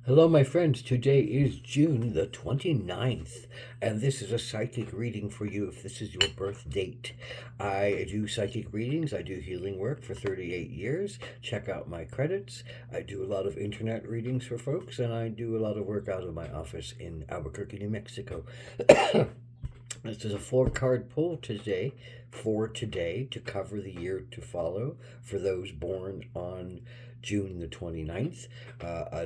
Hello, my friends. Today is June the 29th, and this is a psychic reading for you if this is your birth date. I do psychic readings, I do healing work for 38 years. Check out my credits. I do a lot of internet readings for folks, and I do a lot of work out of my office in Albuquerque, New Mexico. This is a four-card pull today for today to cover the year to follow for those born on June the 29th.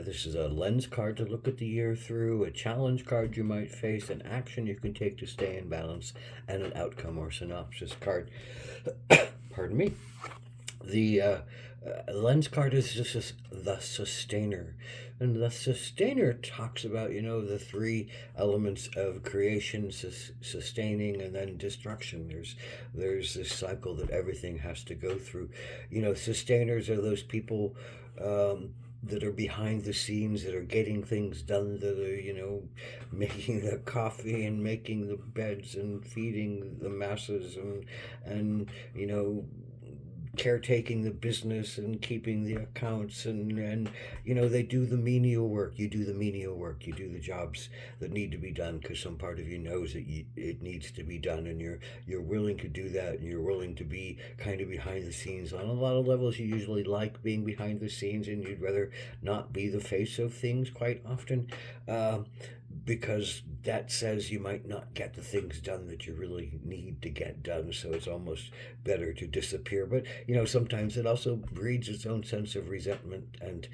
This is a lens card to look at the year through, a challenge card you might face, an action you can take to stay in balance, and an outcome or synopsis card. Pardon me. The lens card is just the sustainer, and the sustainer talks about the three elements of creation, sustaining, and then destruction. There's this cycle that everything has to go through. Sustainers are those people that are behind the scenes, that are getting things done, that are making the coffee and making the beds and feeding the masses, and caretaking the business and keeping the accounts, and they do the menial work. You do the menial work. You do the jobs that need to be done because some part of you knows that it needs to be done, and you're willing to do that, and you're willing to be kind of behind the scenes. On a lot of levels, you usually like being behind the scenes, and you'd rather not be the face of things quite often. Because that says you might not get the things done that you really need to get done, so it's almost better to disappear. But sometimes it also breeds its own sense of resentment and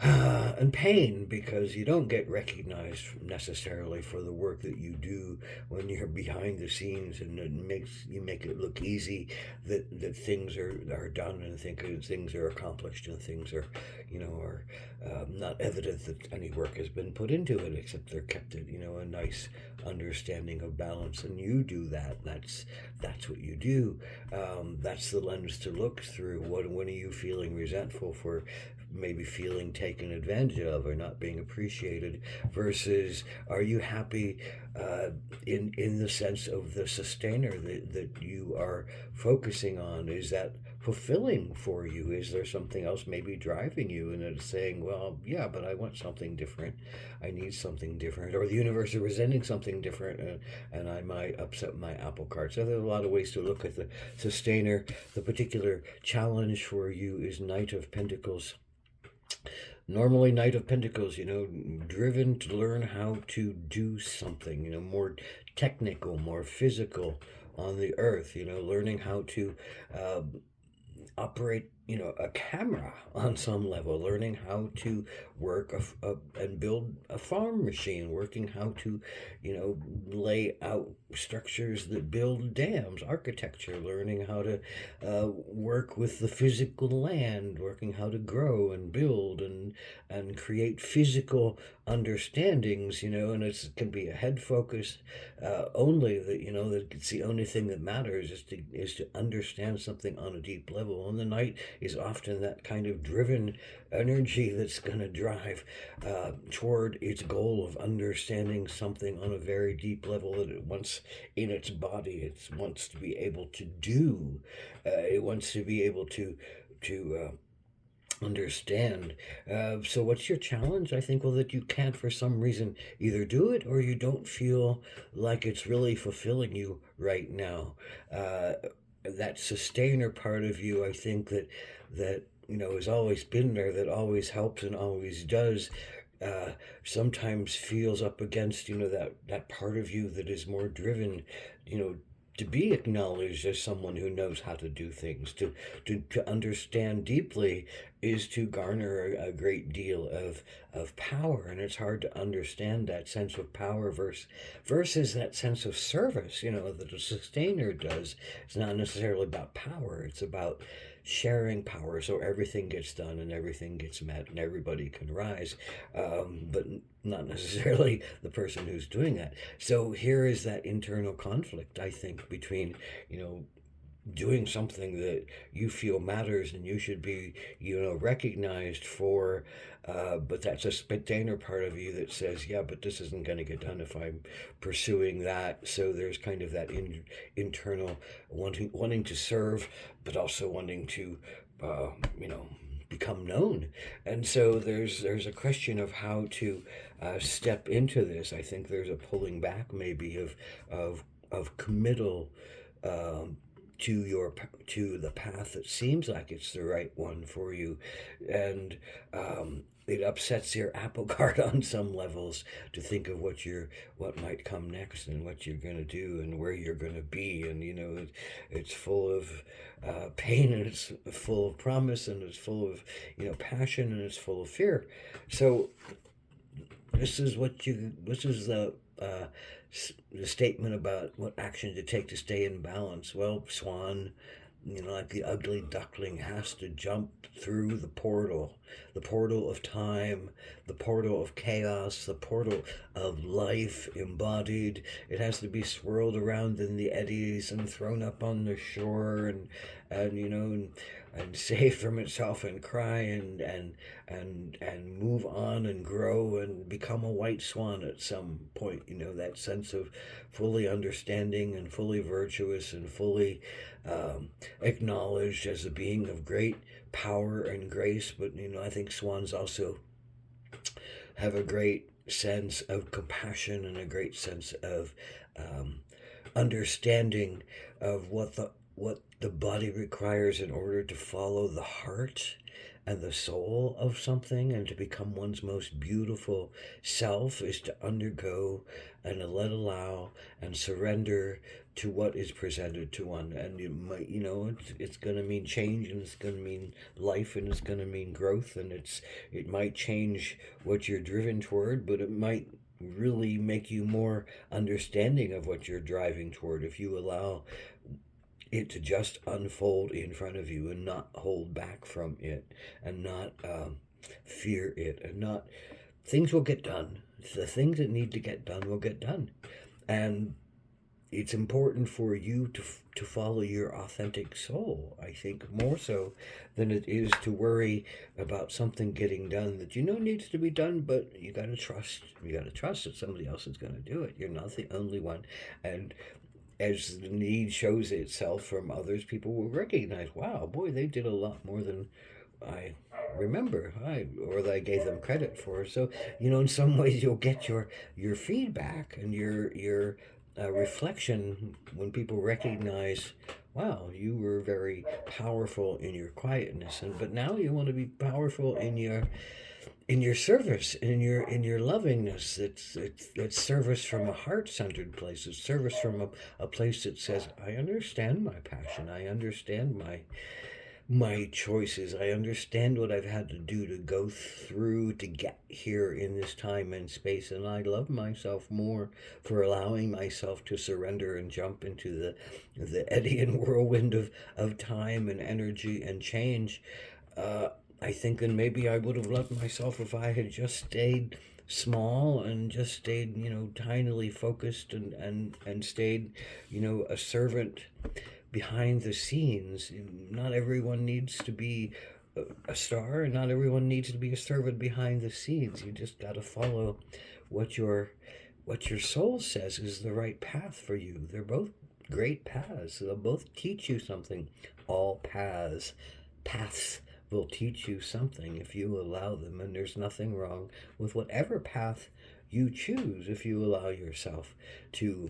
and pain, because you don't get recognized necessarily for the work that you do when you're behind the scenes, and you make it look easy, that things are done, and things are accomplished, and things are not evident that any work has been put into it, except they're kept at a nice understanding of balance. And you do that. That's what you do. That's the lens to look through. When are you feeling resentful for maybe feeling taken advantage of or not being appreciated, versus are you happy in the sense of the sustainer that you are focusing on? Is that fulfilling for you? Is there something else maybe driving you, and it's saying, well, yeah, but I want something different, I need something different, or the universe is presenting something different, and I might upset my apple cart. So there's a lot of ways to look at the sustainer. The particular challenge for you is Knight of Pentacles. Normally, Knight of Pentacles, driven to learn how to do something, more technical, more physical on the earth, learning how to uh, operate a camera on some level, learning how to work and build a farm machine, working how to lay out structures that build dams, architecture, learning how to work with the physical land, working how to grow and build and create physical understandings, and it can be a head focus only, that it's the only thing that matters is to understand something on a deep level. And the night is often that kind of driven energy that's going to drive toward its goal of understanding something on a very deep level that it wants in its body. It wants to be able to do. It wants to be able to understand. So what's your challenge? I think, well, that you can't for some reason either do it, or you don't feel like it's really fulfilling you right now. Uh, that sustainer part of you, I think that has always been there, that always helps and always does. Uh, Sometimes feels up against that part of you that is more driven, you know, to be acknowledged as someone who knows how to do things, to understand deeply, is to garner a great deal of power. And it's hard to understand that sense of power versus that sense of service, that a sustainer does. It's not necessarily about power, it's about sharing power, so everything gets done and everything gets met and everybody can rise, but not necessarily the person who's doing that. So here is that internal conflict, I think, between doing something that you feel matters and you should be recognized for, but that's a spectator part of you that says, yeah, but this isn't going to get done if I'm pursuing that. So there's kind of that internal wanting to serve, but also wanting to uh, you know become known. And so there's a question of how to step into this. I think there's a pulling back maybe of committal um, to the path that seems like it's the right one for you, and it upsets your apple cart on some levels to think of what might come next and what you're going to do and where you're going to be. And it's full of pain, and it's full of promise, and it's full of passion, and it's full of fear. So this is the statement about what action to take to stay in balance. Well, Swan, like the ugly duckling, has to jump through the portal of time, the portal of chaos, the portal of life embodied. It has to be swirled around in the eddies and thrown up on the shore, and saved from itself, and cry, and move on and grow and become a white swan at some point. That sense of fully understanding and fully virtuous and fully acknowledged as a being of great power and grace. But I think swans also have a great sense of compassion and a great sense of um, understanding of what the body requires in order to follow the heart and the soul of something, and to become one's most beautiful self is to undergo and let allow and surrender to what is presented to one. And it's going to mean change, and it's going to mean life, and it's going to mean growth, and it might change what you're driven toward, but it might really make you more understanding of what you're driving toward if you allow it to just unfold in front of you and not hold back from it, and not fear it, and not things will get done. The things that need to get done will get done. And it's important for you to follow your authentic soul, I think, more so than it is to worry about something getting done that needs to be done. But you got to trust. You got to trust that somebody else is going to do it. You're not the only one. And as the need shows itself from others, people will recognize, wow, boy, they did a lot more than I remember, or that I gave them credit for. So, in some ways, you'll get your feedback and your reflection when people recognize, wow, you were very powerful in your quietness, but now you want to be powerful in your service, in your lovingness. It's service from a heart-centered place. It's service from a place that says, I understand my passion, I understand my choices, I understand what I've had to do to go through to get here in this time and space, and I love myself more for allowing myself to surrender and jump into the eddy and whirlwind of time and energy and change. uh, I think, and maybe I would have loved myself if I had just stayed small and just stayed, tinily focused, and stayed, a servant behind the scenes. Not everyone needs to be a star, and not everyone needs to be a servant behind the scenes. You just got to follow what your soul says is the right path for you. They're both great paths. They'll both teach you something. All paths will teach you something if you allow them, and there's nothing wrong with whatever path you choose if you allow yourself to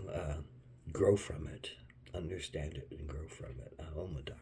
grow from it, understand it, and grow from it. Ahomada.